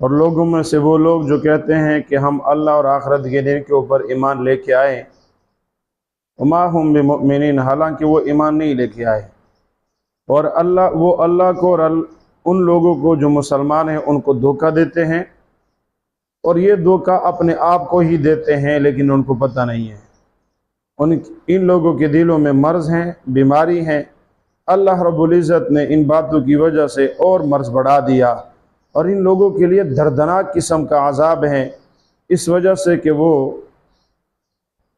और लोगों में से वो लोग जो कहते हैं कि हम अल्लाह और आखिरत के दिन के ऊपर ईमान लेके आए, वमा हुम बिमुमिनीन, हालांकि वो ईमान नहीं लेके आए। और अल्लाह को और उन लोगों को जो मुसलमान हैं उनको धोखा देते हैं, और ये धोखा अपने आप को ही देते हैं लेकिन उनको पता नहीं है। इन लोगों के दिलों में मर्ज हैं, बीमारी हैं। अल्लाह रब्बुल इज़्ज़त ने इन बातों की वजह से और मर्ज बढ़ा दिया, और इन लोगों के लिए दर्दनाक किस्म का अजाब है, इस वजह से कि वो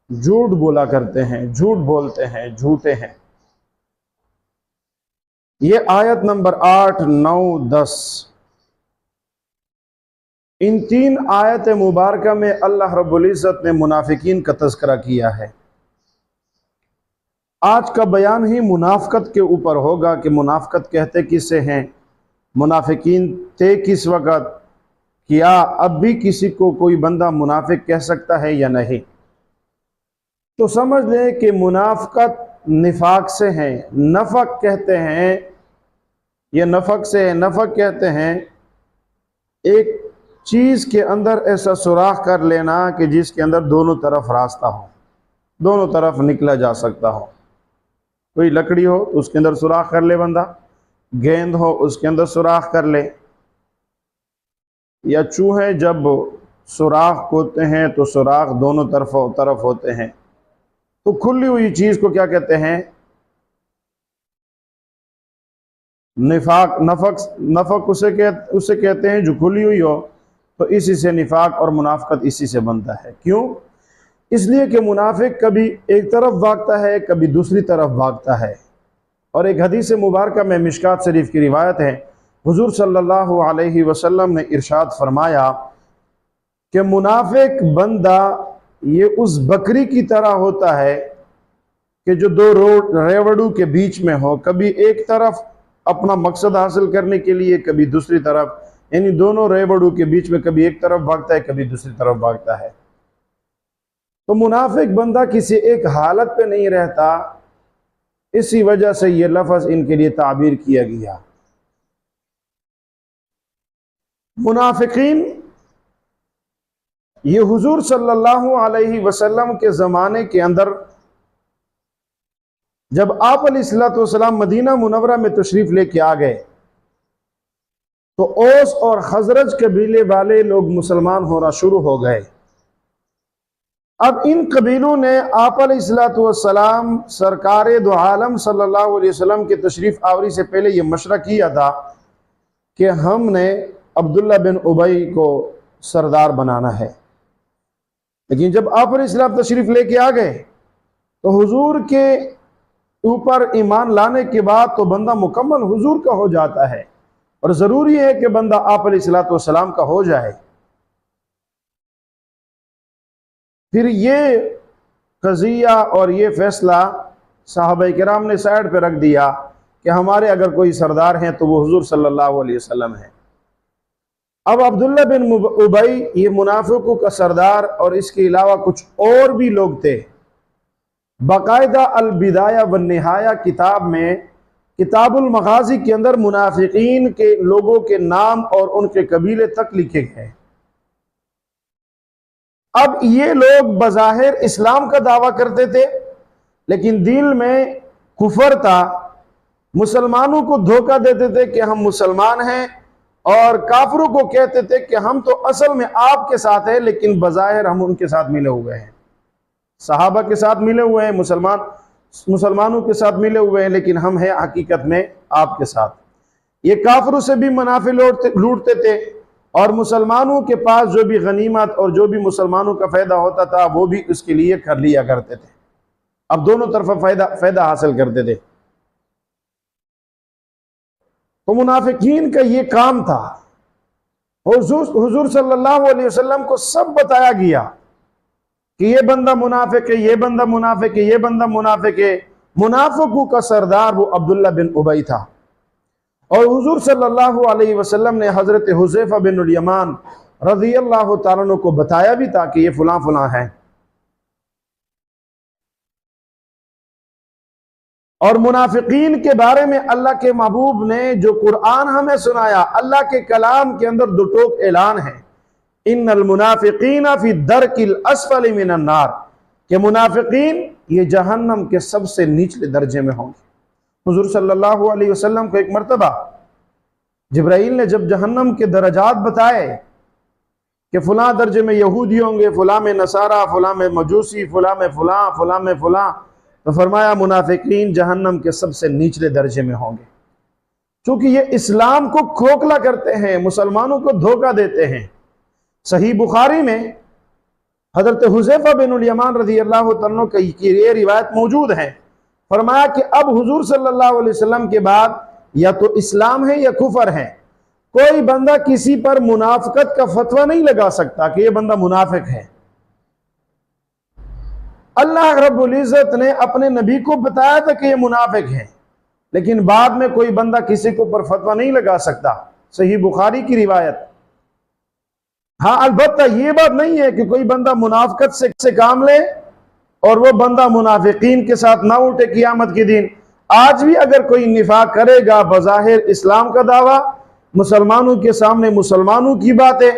झूठ बोला करते हैं, झूठ बोलते हैं, झूठे हैं। ये आयत नंबर 8, 9, 10, इन 3 आयत मुबारका में अल्लाह रब्बुल इज़्ज़त ने मुनाफिकीन का तज़किरा किया है। आज का बयान ही मुनाफ़क़त के ऊपर होगा कि मुनाफ़क़त कहते किसे हैं, मुनाफिकीन थे किस वक़्त, क्या अब भी किसी को कोई बंदा मुनाफिक कह सकता है या नहीं। तो समझ लें कि मुनाफ़क़त निफाक से है। नफ़क़ कहते हैं, ये नफ़क़ से है। नफ़क़ कहते हैं एक चीज़ के अंदर ऐसा सुराख कर लेना कि जिसके अंदर दोनों तरफ रास्ता हो, दोनों तरफ निकला जा सकता हो। कोई लकड़ी हो तो उसके अंदर सुराख कर ले बंदा, गेंद हो उसके अंदर सुराख कर ले, या चूहे जब सुराख होते हैं तो सुराख दोनों तरफ होते हैं। तो खुली हुई चीज को क्या कहते हैं? निफाक। नफक उसे कहते हैं जो खुली हुई हो। तो इसी से निफाक और मुनाफिकत इसी से बनता है। क्यों? इसलिए कि मुनाफिक कभी एक तरफ भागता है, कभी दूसरी तरफ भागता है। और एक हदीस मुबारका में मिशकात शरीफ की रिवायत है, हुजूर सल्लल्लाहु अलैहि वसल्लम ने इरशाद फरमाया कि मुनाफिक बंदा ये उस बकरी की तरह होता है कि जो 2 रेवड़ू के बीच में हो, कभी एक तरफ अपना मकसद हासिल करने के लिए, कभी दूसरी तरफ, यानी दोनों रेवड़ू के बीच में कभी एक तरफ भागता है, कभी दूसरी तरफ भागता है। तो मुनाफिक बंदा किसी एक हालत पे नहीं रहता, इसी वजह से ये लफ्ज़ इनके लिए ताबीर किया गया। मुनाफिकीन ये हुजूर सल्लल्लाहु अलैहि वसल्लम के ज़माने के अंदर जब आप अलैहिस्सलातु वस्सलाम मदीना मुनव्वरा में तशरीफ़ लेके आ गए तो औस और खज़रज कबीले वाले लोग मुसलमान होना शुरू हो गए। अब इन कबीलों ने आप अलैहिस्सलातु वस्सलाम सरकारे दो आलम सल्लल्लाहु अलैहि वसल्लम के तशरीफ़ आवरी से पहले ये मशवरा किया था कि हमने अब्दुल्ला बिन उबई को सरदार बनाना है। लेकिन जब आप अलैहिस्सलाम तशरीफ़ लेके आ गए तो हुजूर के ऊपर ईमान लाने के बाद तो बंदा मुकम्मल हुजूर का हो जाता है, और ज़रूरी है कि बंदा आप अलैहिस्सलातु वस्सलाम का हो जाए। फिर ये कज़िया और ये फैसला सहाबा किराम ने साइड पे रख दिया कि हमारे अगर कोई सरदार हैं तो वो हुजूर सल्लल्लाहु अलैहि वसल्लम है। अब अब्दुल्ला बिन उबई ये मुनाफिकों का सरदार, और इसके अलावा कुछ और भी लोग थे। बाकायदा अल बिदाया व निहाया किताब में, किताबुल मगाज़ी के अंदर मुनाफिकीन के लोगों के नाम और उनके कबीले तक लिखे गए। अब ये लोग बज़ाहिर इस्लाम का दावा करते थे, लेकिन दिल में कुफर था। मुसलमानों को धोखा देते थे कि हम मुसलमान हैं, और काफिरों को कहते थे कि हम तो असल में आपके साथ हैं, लेकिन बज़ाहिर हम उनके साथ मिले हुए हैं। सहाबा के साथ मिले हुए हैं, मुसलमानों के साथ मिले हुए हैं, लेकिन हम हैं हकीकत में आपके साथ। ये काफिरों से भी मुनाफे लूटते थे, और मुसलमानों के पास जो भी गनीमत और जो भी मुसलमानों का फ़ायदा होता था वो भी उसके लिए कर लिया करते थे। अब दोनों तरफ फ़ायदा हासिल करते थे। तो मुनाफिकीन का ये काम था। हुजूर सल्लल्लाहु अलैहि वसल्लम को सब बताया गया कि ये बंदा मुनाफिक है, ये बंदा मुनाफिक है, ये बंदा मुनाफिक है। मुनाफिकों का सरदार वो अब्दुल्ला बिन उबई था। और हुजूर सल्लल्लाहु अलैहि वसल्लम ने हजरत हुज़ैफा बिन यमान रज़ियल्लाहु ताला अन्हु को बताया भी था कि ये फलां फलां है। और मुनाफिकीन के बारे में अल्लाह के महबूब ने जो कुरान हमें सुनाया, अल्लाह के कलाम के अंदर दो टोक ऐलान है, इन्नल मुनाफिकीना फी दरकिल अस्फली मिनन नार, के मुनाफिकीन ये जहन्नम के सबसे निचले दर्जे में होंगे। हुजूर सल्लल्लाहु अलैहि वसल्लम को एक मर्तबा जिब्राइल ने जब जहन्नम के दर्जात बताए कि फलां दर्जे में यहूदी होंगे, फलां में नसारा, फलां में मजूसी, फलां में फलां, फलां में फलां, तो फरमाया मुनाफिकीन जहन्नम के सबसे निचले दर्जे में होंगे, क्योंकि ये इस्लाम को खोखला करते हैं, मुसलमानों को धोखा देते हैं। सही बुखारी में हजरत हुज़ैफा बिन यमान रज़ियल्लाहु तआला की ये रिवायत मौजूद है। फरमाया कि अब हुजूर सल्लल्लाहु अलैहि वसल्लम के बाद या तो इस्लाम है या कुफर है। कोई बंदा किसी पर मुनाफिकत का फतवा नहीं लगा सकता कि ये बंदा मुनाफिक है। अल्लाह रब्बुल इज़्ज़त ने अपने नबी को बताया था कि ये मुनाफिक है, लेकिन बाद में कोई बंदा किसी को पर फतवा नहीं लगा सकता। सही बुखारी की रिवायत। हाँ, अलबत्ता ये बात नहीं है कि कोई बंदा मुनाफिकत से काम ले और वो बंदा मुनाफिकीन के साथ ना उठे क़ियामत के दिन। आज भी अगर कोई निफाक करेगा, बज़ाहिर इस्लाम का दावा, मुसलमानों के सामने मुसलमानों की बातें,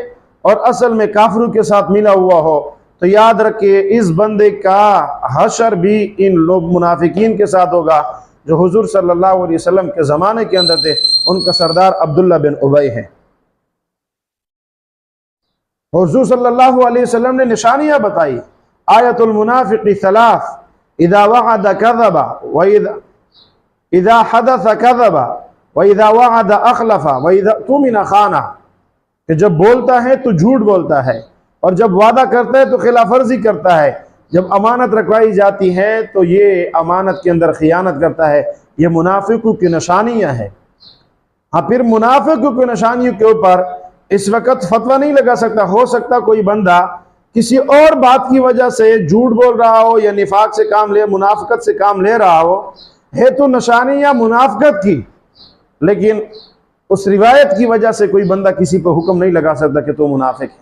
और असल में काफिरों के साथ मिला हुआ हो, तो याद रखिए इस बंदे का हशर भी इन लोग मुनाफिकीन के साथ होगा जो हुजूर सल्लल्लाहु अलैहि वसल्लम के ज़माने के अंदर थे। उनका सरदार अब्दुल्ला बिन उबई है। हुजूर सल्लल्लाहु अलैहि वसल्लम ने निशानियां बताई, आयतुल मुनाफिक़ी सलास, इज़ा वअद कज़बा व इज़ा हदस कज़बा व इज़ा वअद अख़लफ़ा व इज़ा तुमिना ख़ाना, कि जब बोलता है तो झूठ बोलता है और जब वादा करता है तो खिलाफवर्जी करता है, जब अमानत रखवाई जाती है तो ये अमानत के अंदर खियानत करता है। ये मुनाफिकों की निशानियां हैं। हाँ, फिर मुनाफिकों की निशानियों के ऊपर इस वक्त फतवा नहीं लगा सकता। हो सकता कोई बंदा किसी और बात की वजह से झूठ बोल रहा हो या निफाक से काम ले, मुनाफिकत से काम ले रहा हो, है तो निशानियां मुनाफिकत की, लेकिन उस रिवायत की वजह से कोई बंदा किसी पर हुक्म नहीं लगा सकता कि तो मुनाफिक है।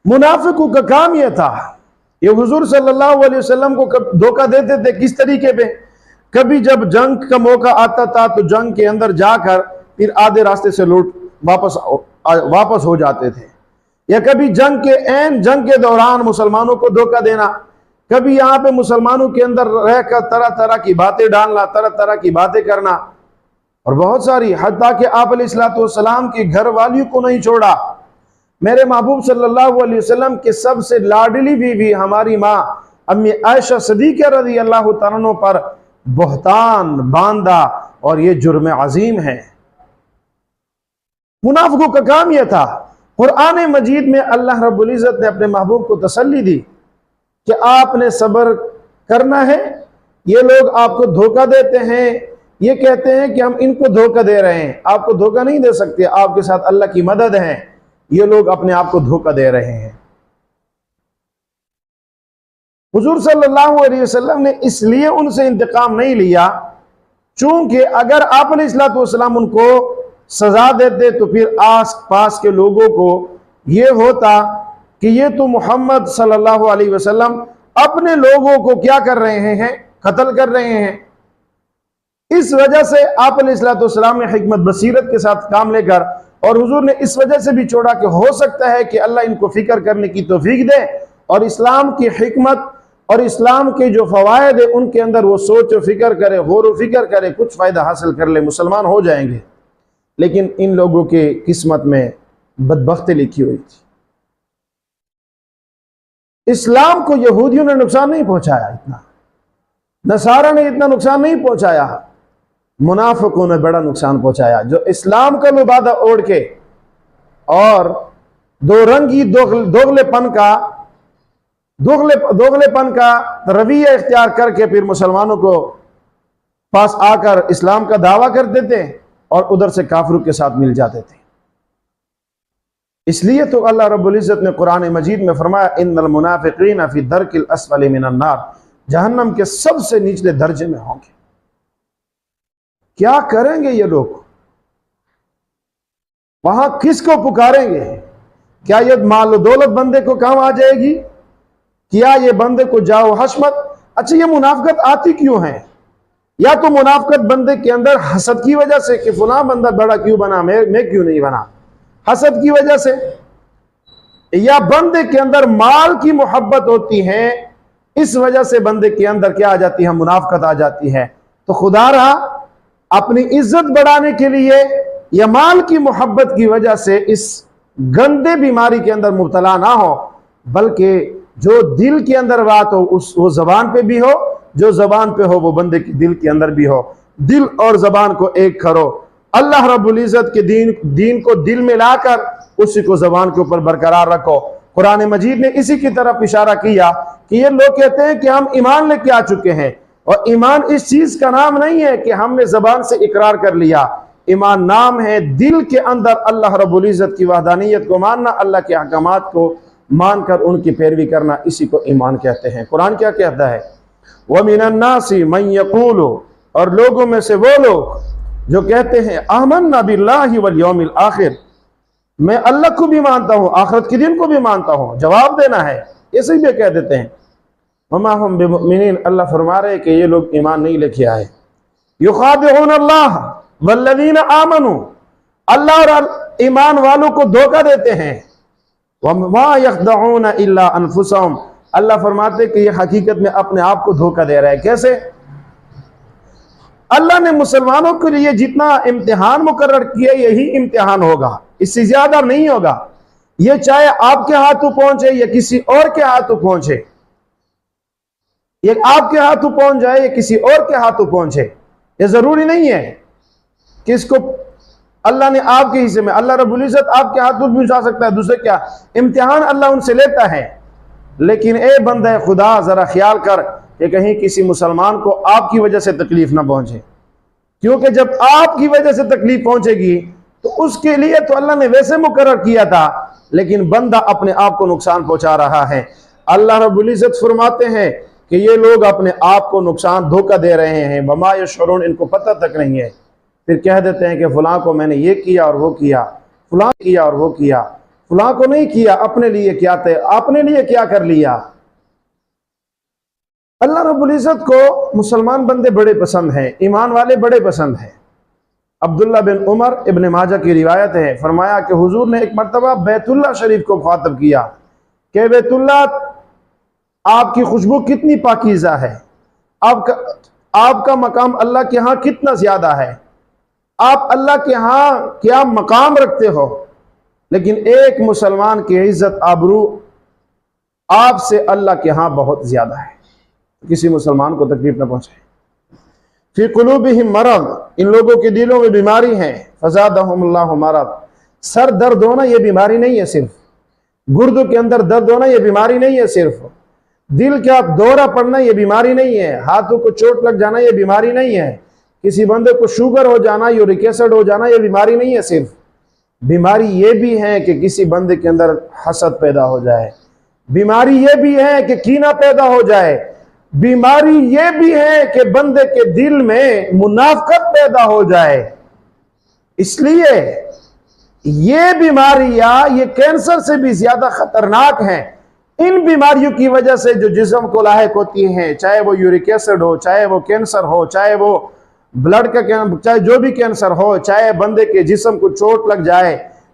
मुनाफिकों का काम यह था, ये हुजूर सल्लल्लाहु अलैहि वसल्लम को धोखा देते थे। किस तरीके पे? कभी जब जंग का मौका आता था तो जंग के अंदर जाकर फिर आधे रास्ते से लौट वापस हो जाते थे, या कभी जंग के दौरान मुसलमानों को धोखा देना, कभी यहाँ पे मुसलमानों के अंदर रहकर तरह तरह की बातें डालना, तरह तरह की बातें करना, और बहुत सारी, हत्ता कि आप अलैहिस्सलातु वस्सलाम की घर वालियों को नहीं छोड़ा। मेरे महबूब सल्लल्लाहु अलैहि वसल्लम के सबसे लाडली बीवी हमारी माँ अम्मी आयशा सिद्दीक़ा रज़ियल्लाहु तआला अन्हा पर बहतान बांधा, और ये जुर्म अजीम है। मुनाफिकों का काम यह था। कुरान मजीद में अल्लाह रब्बुल इज़्ज़त ने अपने महबूब को तसल्ली दी कि आपने सब्र करना है। ये लोग आपको धोखा देते हैं, ये कहते हैं कि हम इनको धोखा दे रहे हैं, आपको धोखा नहीं दे सकते, आपके साथ अल्लाह की मदद है। ये लोग अपने आप को धोखा दे रहे हैं। हुजूर सल्लल्लाहु अलैहि वसल्लम ने इसलिए उनसे इंतकाम नहीं लिया, चूंकि अगर आप अलैहिस्सलातु वस्सलाम उनको सजा देते तो फिर आस पास के लोगों को ये होता कि ये तो मोहम्मद सल्लल्लाहु अलैहि वसल्लम अपने लोगों को क्या कर रहे हैं, कत्ल कर रहे हैं। इस वजह से आप अलैहिस्सलातु वस्सलाम ने हिकमत बसीरत के साथ काम लेकर, और हुजूर ने इस वजह से भी छोड़ा कि हो सकता है कि अल्लाह इनको फिक्र करने की तौफीक दे और इस्लाम की हिकमत और इस्लाम के जो फवायद है उनके अंदर वो सोच और फिक्र करे, गौर व फिक्र करे, कुछ फ़ायदा हासिल कर ले, मुसलमान हो जाएंगे। लेकिन इन लोगों के किस्मत में बदबख्ती लिखी हुई थी। इस्लाम को यहूदियों ने नुकसान नहीं पहुंचाया, इतना नसारा ने इतना नुकसान नहीं पहुंचाया, मुनाफिकों ने बड़ा नुकसान पहुंचाया। जो इस्लाम का लिबादा ओढ़ के और दो रंगी दोगलेपन का रवैया इख्तियार करके फिर मुसलमानों को पास आकर इस्लाम का दावा करते थे और उधर से काफिरों के साथ मिल जाते थे। इसलिए तो अल्लाह रब्बुल इज्जत ने कुरान मजीद में फरमाया, इन्नल मुनाफिकीन फी दरकिल अस्फली मिनन नार, जहन्नम के सबसे निचले दर्जे में होंगे। क्या करेंगे ये लोग? वहां किसको पुकारेंगे? क्या ये माल दौलत बंदे को काम आ जाएगी? क्या ये बंदे को जाओ हशमत? अच्छा, ये मुनाफिकत आती क्यों है? या तो मुनाफिकत बंदे के अंदर हसद की वजह से कि फलां बंदा बड़ा क्यों बना, मैं क्यों नहीं बना, हसद की वजह से, या बंदे के अंदर माल की मोहब्बत होती है, इस वजह से बंदे के अंदर क्या आ जाती है? मुनाफिकत आ जाती है। तो खुदा रहा अपनी इज्जत बढ़ाने के लिए या माल की मोहब्बत की वजह से इस गंदे बीमारी के अंदर मुब्तला ना हो, बल्कि जो दिल के अंदर बात हो वो जबान पे भी हो, जो जबान पे हो वो बंदे के दिल के अंदर भी हो। दिल और जबान को एक करो। अल्लाह रब्बुल इज्जत के दीन को दिल में लाकर उसी को जबान के ऊपर बरकरार रखो। कुरान मजीद ने इसी की तरफ इशारा किया कि ये लोग कहते हैं कि हम ईमान लेके आ चुके हैं, और ईमान इस चीज का नाम नहीं है कि हमने जबान से इकरार कर लिया। ईमान नाम है दिल के अंदर अल्लाह रब्बुल इज्जत की वहदानियत को मानना, अल्लाह के अहकामात को मानकर उनकी पैरवी करना, इसी को ईमान कहते हैं। कुरान क्या कहता है? व मिनन नासी मन यकूलु, और लोगों में से वो लोग जो कहते हैं आमन्ना बिल्लाहि वल यौमिल आखिर, मैं अल्लाह को भी मानता हूं, आखिरत के दिन को भी मानता हूं। जवाब देना है, ऐसे ही भी कह देते हैं वमा हुम बिमुमिनीन, अल्लाह फरमा रहे कि ये लोग ईमान नहीं लेके आए। युखादिऊन अल्लाह वल्लज़ीना आमनू, अल्लाह और ईमान वालों को धोखा देते हैं। वमा यखदऊन इल्ला अनफुसहुम, अल्लाह फरमाते कि ये हकीकत में अपने आप को धोखा दे रहा है। कैसे? अल्लाह ने मुसलमानों के लिए जितना इम्तिहान मुकर्रर किया यही इम्तिहान होगा, इससे ज्यादा नहीं होगा। ये चाहे आपके हाथों पहुंचे या किसी और के हाथों पहुंचे, ये आपके हाथों पहुंच जाए या किसी और के हाथों पहुंचे, ये जरूरी नहीं है कि इसको अल्लाह ने आपके हिस्से में, अल्लाह रब्बुल इज्जत आपके हाथों में पहुंचा सकता है। दूसरे क्या इम्तिहान अल्लाह उनसे लेता है। लेकिन ए बंदा खुदा, जरा ख्याल कर कि कहीं किसी मुसलमान को आपकी वजह से तकलीफ ना पहुंचे, क्योंकि जब आपकी वजह से तकलीफ पहुंचेगी तो उसके लिए तो अल्लाह ने वैसे मुकर्रर किया था, लेकिन बंदा अपने आप को नुकसान पहुंचा रहा है। अल्लाह रब्बुल इज्जत फरमाते हैं कि ये लोग अपने आप को नुकसान, धोखा दे रहे हैं। वमा यशउरून, इनको पता तक नहीं है। फिर कह देते हैं कि फलां को मैंने ये किया और वो किया, फलां किया और वो किया, फलां को नहीं किया, अपने लिए क्या थे, अपने लिए क्या कर लिया। अल्लाह रब्बुल इज्जत को मुसलमान बंदे बड़े पसंद हैं, ईमान वाले बड़े पसंद हैं। अब्दुल्ला बिन उमर इब्न माजा की रिवायत है, फरमाया कि हुजूर ने एक मरतबा बैतुल्ला शरीफ को मुखातब किया कि बैतुल्ला, आपकी खुशबू कितनी पाकीज़ा है, आपका मकाम अल्लाह के यहाँ कितना ज्यादा है, आप अल्लाह के यहाँ क्या मकाम रखते हो। लेकिन एक मुसलमान की इज्जत आबरू आपसे अल्लाह के यहाँ बहुत ज्यादा है, किसी मुसलमान को तकलीफ न पहुंचे। फी कुलूबिहिम मरद, इन लोगों के दिलों में बीमारी है। फज़ादहुमुल्लाहु मरद, सर दर्द होना यह बीमारी नहीं है, सिर्फ गुर्दों के अंदर दर्द होना यह बीमारी नहीं है, सिर्फ दिल का दौरा पड़ना यह बीमारी नहीं है, हाथों को चोट लग जाना यह बीमारी नहीं है, किसी बंदे को शुगर हो जाना, यूरिक एसिड हो जाना यह बीमारी नहीं है। सिर्फ बीमारी यह भी है कि किसी बंदे के अंदर हसद पैदा हो जाए, बीमारी यह भी है कि कीना पैदा हो जाए, बीमारी यह भी है कि बंदे के दिल में मुनाफिकत पैदा हो जाए। इसलिए ये बीमारियां, ये कैंसर से भी ज्यादा खतरनाक हैं। इन बीमारियों की वजह से जो जिस्म को लायक होती हैं, चाहे वो यूरिक एसिड हो, चाहे वो कैंसर हो, चाहे वो ब्लड का, चाहे जो भी कैंसर हो, चाहे बंदे के जिस्म को चोट लग जाए,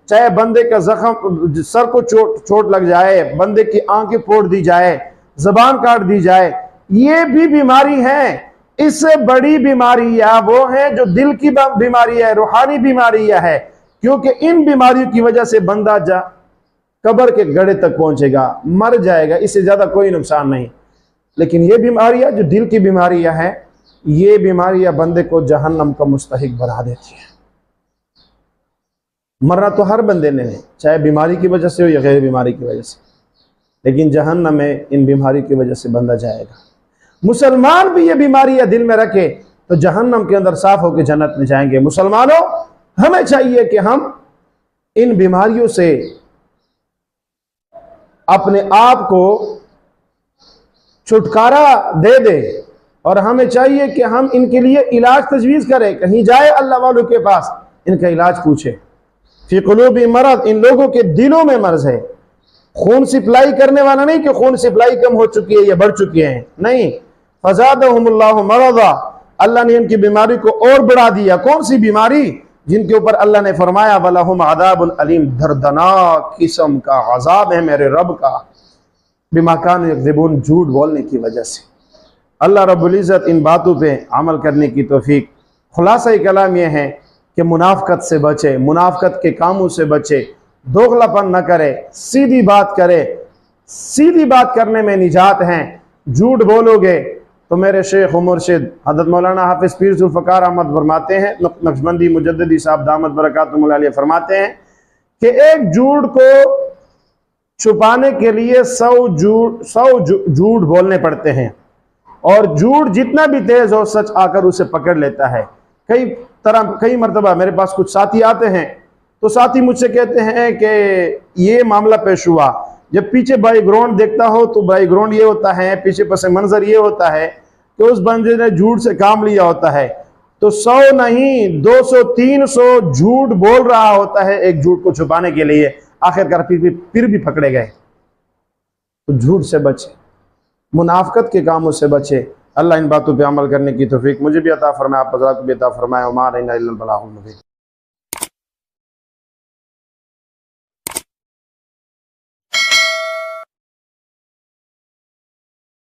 चाहे बंदे का जख्म, सर को चोट लग जाए, बंदे की आंखें फोड़ दी जाए, जबान काट दी जाए, ये भी बीमारी है। इससे बड़ी बीमारियां वो हैं जो दिल की बीमारी है, रूहानी बीमारियां है, क्योंकि इन बीमारियों की वजह से बंदा कब्र के गड़े तक पहुंचेगा, मर जाएगा, इससे ज्यादा कोई नुकसान नहीं। लेकिन ये बीमारियां जो दिल की बीमारियां हैं, ये बीमारियां बंदे को जहन्नम का मुस्तहिक बना देती है। मरना तो हर बंदे ने है, चाहे बीमारी की वजह से हो या गैर बीमारी की वजह से, लेकिन जहन्नम में इन बीमारी की वजह से बंदा जाएगा। मुसलमान भी ये बीमारियां दिल में रखे तो जहन्नम के अंदर साफ होकर जन्नत में जाएंगे। मुसलमानों, हमें चाहिए कि हम इन बीमारियों से अपने आप को छुटकारा दे दे और हमें चाहिए कि हम इनके लिए इलाज तजवीज़ करें। कहीं जाए अल्लाह वालों के पास, इनका इलाज पूछे। फी क़ुलूबि मरद, इन लोगों के दिलों में मर्ज है। खून सप्लाई करने वाला नहीं कि खून सप्लाई कम हो चुकी है या बढ़ चुकी है, नहीं। फ़ज़ादहुमुल्लाहु मरदा, अल्लाह ने इनकी बीमारी को और बढ़ा दिया। कौन सी बीमारी? जिनके ऊपर अल्लाह ने फरमाया वलहुम अज़ाबुन अलीम, दर्दनाक किस्म का अज़ाब है मेरे रब का, बिमा कानू यकज़िबून, झूठ बोलने की वजह से। अल्लाह रब्बुल इज़्ज़त इन बातों पे अमल करने की तौफीक। खुलासा कलाम यह है कि मुनाफ़क़त से बचे, मुनाफ़क़त के कामों से बचे, दोगलापन न करे, सीधी बात करे। सीधी बात करने में निजात है। झूठ बोलोगे तो मेरे शेख व मुर्शिद हज़रत मौलाना हाफिज़ पीर ज़ुल्फ़िकार अहमद फरमाते हैं, नक्शबंदी मुजद्दिदी साहब दामत बरकातुहुम अलैहि फरमाते हैं कि एक झूठ को छुपाने के लिए 100 झूठ बोलने पड़ते हैं, और झूठ जितना भी तेज हो सच आकर उसे पकड़ लेता है। कई मरतबा मेरे पास कुछ साथी आते हैं तो साथी मुझसे कहते हैं कि ये मामला पेश हुआ। जब पीछे बैकग्राउंड देखता हो तो बैकग्राउंड ये होता है, पीछे पस मंजर ये होता है कि उस बंदे ने झूठ से काम लिया होता है। तो 100 नहीं 200 300 झूठ बोल रहा होता है एक झूठ को छुपाने के लिए, आखिरकार फिर भी पकड़े गए। तो झूठ से बचे, मुनाफ़क़त के कामों से बचे। अल्लाह इन बातों पे अमल करने की तौफीक मुझे भी अता फरमाए, आप हज़रात को भी अता फरमाए। उमा अलैना इल्लल बलागुल मुबीन।